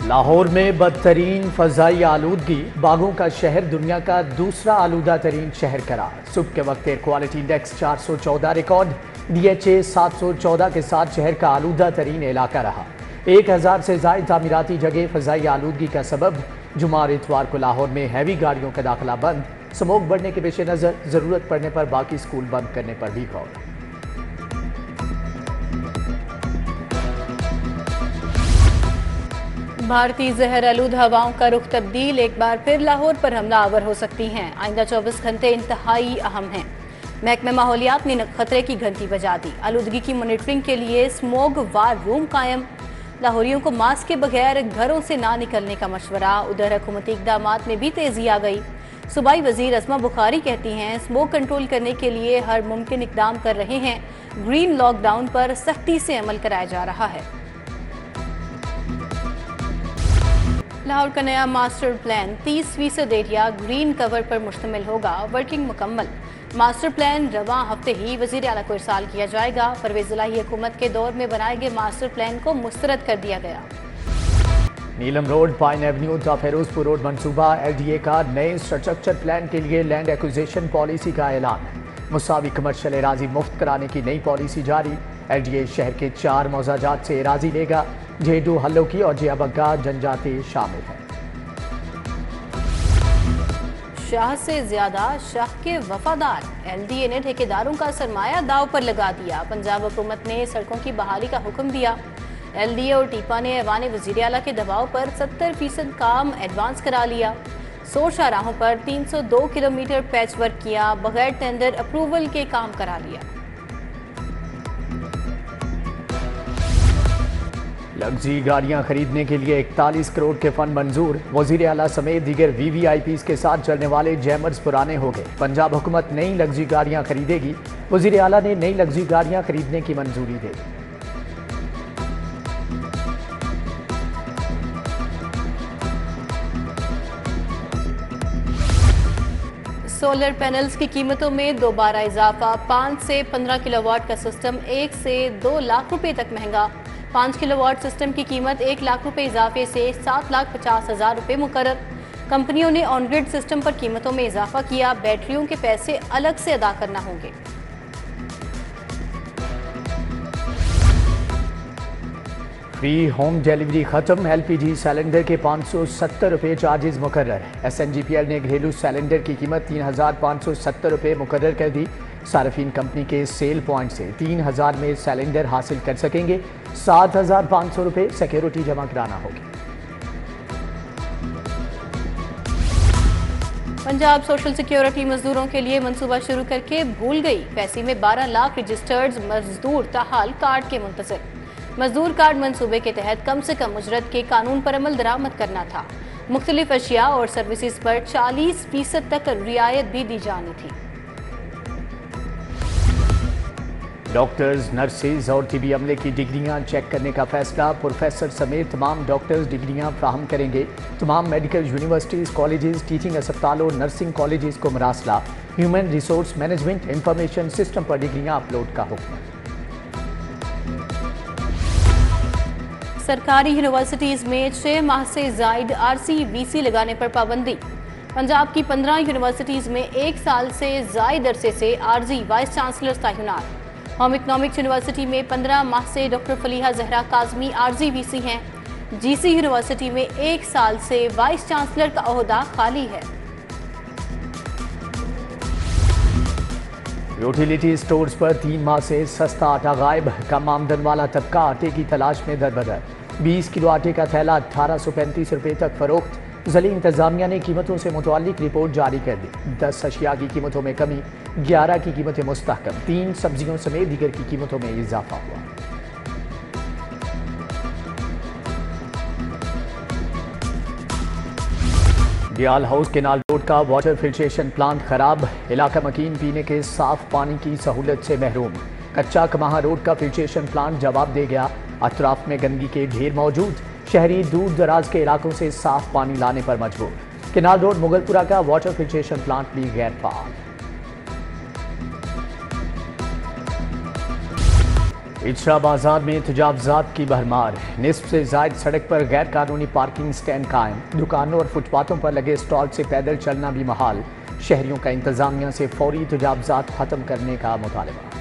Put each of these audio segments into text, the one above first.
लाहौर में बदतरीन फजाई आलूदगी, बागों का शहर दुनिया का दूसरा आलूदा तरीन शहर करार। सुबह के वक्त air quality index 414 record, DHA 714 के साथ शहर का आलूदा तरीन इलाका रहा। 1000 से ज्यादा तामीराती जगह फजाई आलूदगी का सबब। जुमा और इतवार को लाहौर में हैवी गाड़ियों का दाखिला बंद। स्मोक बढ़ने के पेश नज़र जरूरत पड़ने पर बाकी स्कूल बंद करने पर भी गौर। भारतीय जहर आलूद हवाओं का रुख तब्दील, एक बार फिर लाहौर पर हमला आवर हो सकती हैं। आइंदा 24 घंटे इंतहाई अहम हैं। महकमे माहौलियात ने खतरे की घंटी बजा दी। आलूदगी की मॉनिटरिंग के लिए स्मोग वार रूम कायम। लाहौरियों को मास्क के बगैर घरों से ना निकलने का मशवरा। उधर हुकूमती इक़दामात में भी तेजी आ गई। सूबाई वजीर असमा बुखारी कहती हैं, स्मोक कंट्रोल करने के लिए हर मुमकिन इकदाम कर रहे हैं। ग्रीन लॉकडाउन पर सख्ती से अमल कराया जा रहा है। लाहौर का नया master plan 30% area green cover पर मुश्तमिल होगा। वर्किंग मुकम्मल। मास्टर प्लान रवां हफ्ते ही वज़ीर आला को इरसाल किया जाएगा। परवेज़ इलाही हुकूमत के दौर में बनाए गए मास्टर प्लान को मुस्तरद कर दिया गया। नीलम रोड, पाइन एवेन्यू ता फिरोजपुर रोड मंसूबा। LDA का नए इंफ्रास्ट्रक्चर प्लान के लिए लैंड एक्विजिशन पॉलिसी का ऐलान। मुसावी कमर्शियल एराजी मुफ्त कराने की नई पॉलिसी जारी। LDA शहर के 4 मौजाजात से एराजी लेगा। जेडू हल्लोकी और जियाबग्गा जनजाति शामिल है। शाह से ज्यादा शाह के वफादार। LDA ने ठेकेदारों का सरमाया दाव पर लगा दिया। पंजाब हुकूमत ने सड़कों की बहाली का हुक्म दिया। LDA और टीपा ने ऐवान वज़ीर आला के दबाव पर 70% काम एडवांस करा लिया। 100 शाहराहों पर 302 किलोमीटर पैच वर्क किया। बगैर टेंडर अप्रूवल के काम करा लिया। लग्जरी गाड़ियां खरीदने के लिए 41 करोड़ के फंड मंजूर। वज़ीर आला समेत दीगर VVIPs के साथ चलने वाले जैमर्स पुराने हो गए। पंजाब हुकूमत नई लग्जरी गाड़ियां खरीदेगी। वज़ीर आला ने नई लग्जरी गाड़ियां खरीदने की मंजूरी दे दी। सोलर पैनल्स की कीमतों में दोबारा इजाफा। 5 से 15 किलोवाट का सिस्टम 1 से 2 लाख रुपए तक महंगा। 5 किलोवाट सिस्टम की कीमत 1 लाख रुपए इजाफे से 7,50,000 रुपए मुकर्रर। कंपनियों ने ऑन ग्रिड सिस्टम पर कीमतों में इजाफा किया। बैटरियों के पैसे अलग से अदा करना होंगे। फ्री होम डिलीवरी खत्म। LPG सिलेंडर के 570 रुपए चार्जेस मुकर्रर। SNGPL ने घरेलू सिलेंडर की कीमत 3,570 रुपए मुकर्रर कर दी। सार्फिन कंपनी के सेल पॉइंट से 3,000 में सिलेंडर हासिल कर सकेंगे। 7,500 रुपए सिक्योरिटी जमा कराना होगी। पंजाब सोशल सिक्योरिटी मजदूरों के लिए मंसूबा शुरू करके भूल गई। पैसे में 12 लाख रजिस्टर्ड मजदूर ताहाल कार्ड के मुंतज़िर। मजदूर कार्ड मंसूबे के तहत कम से कम उजरत के कानून पर अमल दरामद करना था। मुख्तलिफ अशिया और सर्विसेज पर 40% तक रियायत भी दी जानी थी। डॉक्टर्स, नर्सेज और तिबी अमले की डिग्रियां चेक करने का फैसला। प्रोफेसर समेत तमाम डॉक्टर्स डिग्रियां फ्राहम करेंगे। तमाम मेडिकल यूनिवर्सिटीज़, कॉलेजेस, टीचिंग अस्पतालों, नर्सिंग कॉलेजेस को मरासला। Human resource management information system पर डिग्रियां अपलोड का हुक्म। सरकारी यूनिवर्सिटीज़ में 6 माह से जायद RC-VC लगाने पर पाबंदी। पंजाब की 15 यूनिवर्सिटीज़ में 1 साल से जायद अरसे से आर्जी वाइस चांसलर तैनात। होम इकनॉमिक्स यूनिवर्सिटी में 15 माह से डॉक्टर फलीहा जहरा काजमी RG-VC हैं। GC यूनिवर्सिटी में 1 साल से वाइस चांसलर का ओहदा खाली है। यूटिलिटी स्टोर्स पर 3 माह से सस्ता आटा गायब। कम आमदन वाला तबका आटे की तलाश में दरबदर। 20 किलो आटे का थैला 1835 रुपए तक फरोख्त। ज़िली इंतजामिया ने कीमतों से मुतल्लिक रिपोर्ट जारी कर दी। 10 अशिया की कीमतों में कमी, 11 की कीमतें मुस्तहकम। 3 सब्जियों समेत दीगर की कीमतों में इजाफा हुआ। डियाल हाउस केनाल रोड का वाटर फिल्ट्रेशन प्लांट खराब। इलाका मकीन पीने के साफ पानी की सहूलत से महरूम। कच्चा कमाहा रोड का फिल्ट्रेशन प्लांट जवाब दे गया। अतराफ में गंदगी के ढेर मौजूद। शहरी दूर दराज के इलाकों से साफ पानी लाने पर मजबूर। केनाल रोड मुगलपुरा का वाटर फिल्ट्रेशन प्लांट भी गैर फाल। इचरा बाजार में तजावजात की भरमार। निस्फ से जायद सड़क पर गैर कानूनी पार्किंग स्टैंड कायम। दुकानों और फुटपाथों पर लगे स्टॉल से पैदल चलना भी महाल। शहरियों का इंतजामिया से फौरी तजावजात खत्म करने का मुतालबा।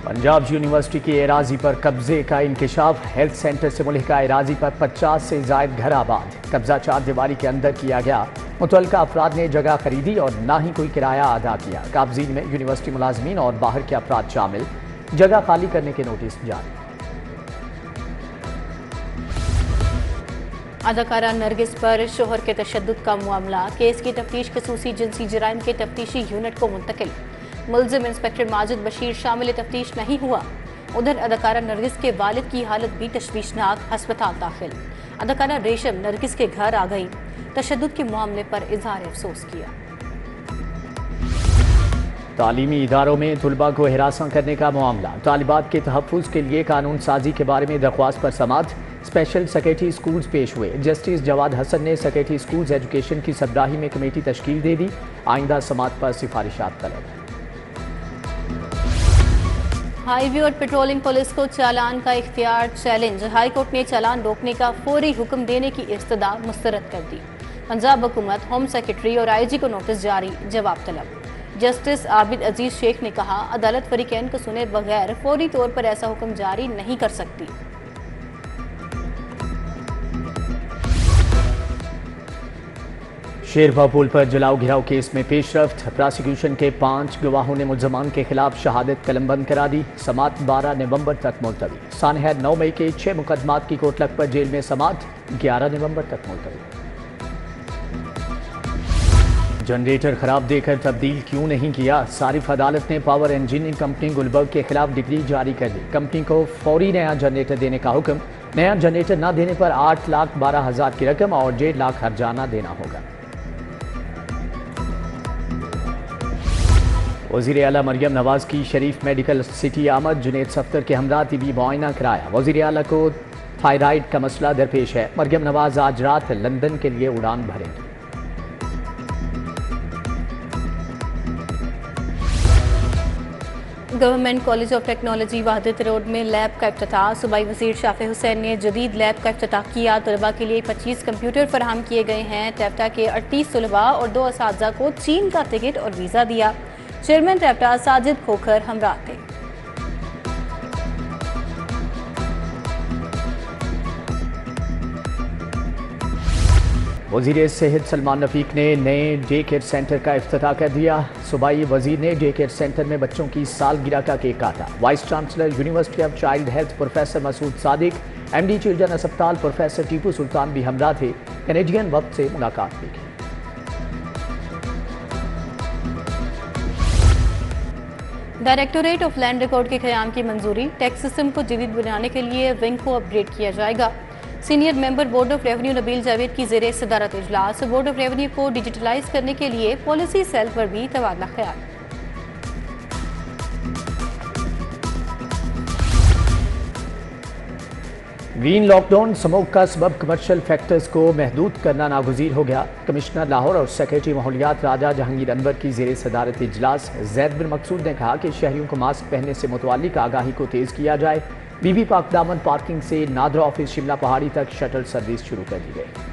पंजाब यूनिवर्सिटी की एराजी पर कब्जे का इंकशाफ। हेल्थ सेंटर से मुल्हिका एराजी पर 50 से जायद घर आबाद। कब्जा 4 दीवारी के अंदर किया गया। मुतल्लिका अफराद ने जगह खरीदी और ना ही कोई किराया अदा किया। काबजीन में यूनिवर्सिटी मुलाजमीन और बाहर के अफराद शामिल। जगह खाली करने के नोटिस जारी। अदाकारा नरगिस पर शोहर के तशद्दुद का मामला। केस की तफ्तीश खसूसी जिनसी जराइम के तफ्तीशी यूनिट को मुंतकिल। मुलजिम इंस्पेक्टर माजिद बशीर शामिल तफ्तीश नहीं हुआ। उधर अदाकारा नरगिस के वालिद की हालत भी तशवीशनाक, अस्पताल दाखिल। अदाकारा रेशम नरगिस के घर आ गई। तशद्दुद के मामले पर इजहार अफसोस किया। तालीमी इदारों में तुलबा को हिरासा करने का मामला। तालिबात के तहफ़्फ़ुज़ के लिए कानून साजी के बारे में दरख्वास्त पर समाअत। स्पेशल सेक्रेटरी स्कूल्स पेश हुए। जस्टिस जवाद हसन ने सेक्रेटरी स्कूल्स एजुकेशन की सरबराही में कमेटी तश्कील दे दी। आइंदा समाअत पर सिफारिशात तलब। हाईवे और पेट्रोलिंग पुलिस को चालान का इख्तियार चैलेंज। हाई कोर्ट ने चालान रोकने का फौरी हुक्म देने की इस्तदा मुस्तरद कर दी। पंजाब हुकूमत, होम सेक्रेटरी और आईजी को नोटिस जारी, जवाब तलब। जस्टिस आबिद अजीज शेख ने कहा, अदालत फरीकैन को सुने बगैर फौरी तौर पर ऐसा हुक्म जारी नहीं कर सकती। शेरवा पुल पर जलाओ घिराव केस में पेशरफ्त। प्रोसिक्यूशन के 5 गवाहों ने मुल्जमान के खिलाफ शहादत कलमबंद करा दी। समाअत 12 नवंबर तक मुलतवी। सानहर 9 मई के 6 मुकदमात की कोटलक पर जेल में समाअत 11 नवंबर तक मुलतवी। जनरेटर खराब देकर तब्दील क्यों नहीं किया? सारिफ अदालत ने पावर इंजीनियरिंग कंपनी गुलबर्ग के खिलाफ डिग्री जारी कर दी। कंपनी को फौरी नया जनरेटर देने का हुक्म। नया जनरेटर न देने पर 8,12,000 की रकम और 1.5 लाख हर्जाना देना होगा। वज़ीर आला मरियम नवाज की शरीफ मेडिकल सिटी आमद। जुनेद सफ्तर के हमरा तिबी मुआयना कराया। वज़ीर आला को थायराइड का मसला दरपेश है। मरियम नवाज आज रात लंदन के लिए उड़ान भरेंगी। Government college of technology वहदत road में लैब का इफ्तिताह। सूबाई वज़ीर शाफी हुसैन ने जदीद लैब का इफ्तिताह किया। तलबा के लिए 25 कंप्यूटर फराहम किए गए हैं। टैफ्टा के 38 तलबा और 2 असातिज़ा को चीन का टिकट और वीज़ा दिया। चेयरमैन टैफ्टा साजिद खोखर हमरा थे। वज़ीर सेहत सलमान रफीक ने नए डे केयर सेंटर का इफ्तिताह कर दिया। सूबाई वज़ीर ने डे केयर सेंटर में बच्चों की सालगिरह का केक काटा। Vice chancellor university of child health professor Masood Sadiq, MD children अस्पताल प्रोफेसर टीपू सुल्तान भी हमरा थे। कैनेडियन वक्त से मुलाकात भी की। डायरेक्टोरेट ऑफ लैंड रिकॉर्ड के क़याम की मंजूरी। टैक्स सिस्टम को जदीद बनाने के लिए विंग को अपग्रेड किया जाएगा। Senior member board of revenue Nabeel Javed की ज़ेरे सदारत इजलास। बोर्ड ऑफ रेवेन्यू को डिजिटलाइज करने के लिए पॉलिसी सेल पर भी तबादला ख्याल। ग्रीन लॉकडाउन स्मोक का सबब कमर्शियल फैक्टर्स को महदूद करना नागुज़ीर हो गया। कमिश्नर लाहौर और सेक्रेटरी माहौलियात राजा जहांगीर अनवर की ज़ेरे सदारत इजलास जैद बिन मकसूद ने कहा कि शहरियों को मास्क पहनने से मुतल्लिक आगाही को तेज़ किया जाए। बीबी पाक दामन पार्किंग से नादरा ऑफिस शिमला पहाड़ी तक शटल सर्विस शुरू कर दी गई।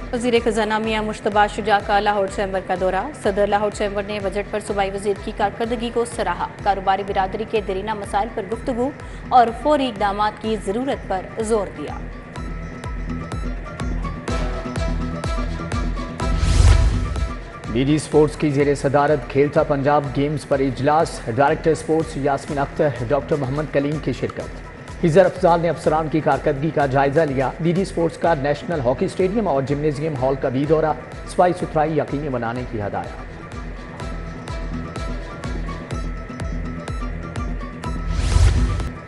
वज़ीर ख़ज़ाना मियां मुश्तबा शुजा का लाहौर चैम्बर का दौरा। सदर लाहौर चैम्बर ने बजट पर सूबाई वज़ीर की कारकर्दगी को सराहा। कारोबारी बिरादरी के दरीना मसाइल पर गुफ्तगू और फौरी इक़दाम की ज़रूरत पर जोर दिया। DG स्पोर्ट्स की ज़ेरे सदारत खेलता पंजाब गेम्स पर इजलास। Director sports Yasmeen Akhtar, doctor Mohammad Kaleem की शिरकत। हिजर अफजाल ने अफसरान की कारकर्दगी का जायजा लिया। DG स्पोर्ट्स का नेशनल हॉकी स्टेडियम और जिम्नेजियम हॉल का भी दौरा। सफाई सुथराई यकीनी बनाने की हदायत।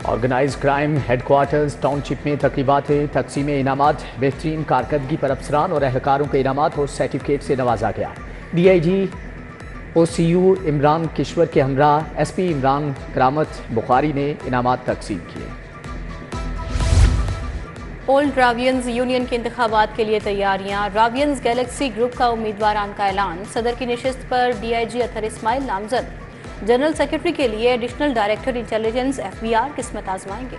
ऑर्गेनाइज क्राइम हेडक्वार्टर्स टाउनशिप में तकरीबात तकसीम इनामात। बेहतरीन कारकर्दगी पर अफसरान और एहलकारों के इनामात और सर्टिफिकेट से नवाजा गया। DIG OCU इमरान किश्वर के हमरा SP इमरान करामत बुखारी ने इनामात तकसीम किए। ओल्ड रावियंस यूनियन के इंतखाबात के लिए तैयारियां। रावियंस गैलेक्सी ग्रुप का उम्मीदवारान का ऐलान। सदर की नशिस्त पर DIG अतहर इस्माइल नामजद। जनरल सेक्रेटरी के लिए एडिशनल डायरेक्टर इंटेलिजेंस FBR किस्मत आजमाएंगे।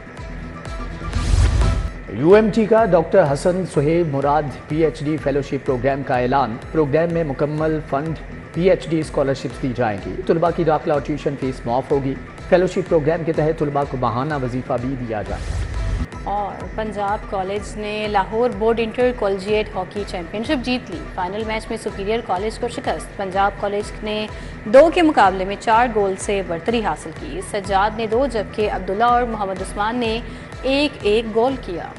UMT का डॉक्टर हसन सुहेब मुराद PhD फेलोशिप प्रोग्राम का ऐलान। प्रोग्राम में मुकम्मल फंड PhD स्कॉलरशिप्स दी जाएंगी। तुलबा की दाखिला और ट्यूशन फीस माफ होगी। फेलोशिप प्रोग्राम के तहत तुलबा को माहाना वजीफा भी दिया जाएगा। और पंजाब कॉलेज ने Lahore board inter collegiate hockey championship जीत ली। फाइनल मैच में सुपीरियर कॉलेज को शिकस्त। पंजाब कॉलेज ने 2 के मुकाबले में 4 गोल से बरतरी हासिल की। सज्जाद ने 2 जबकि अब्दुल्ला और मोहम्मद उस्मान ने 1-1 गोल किया।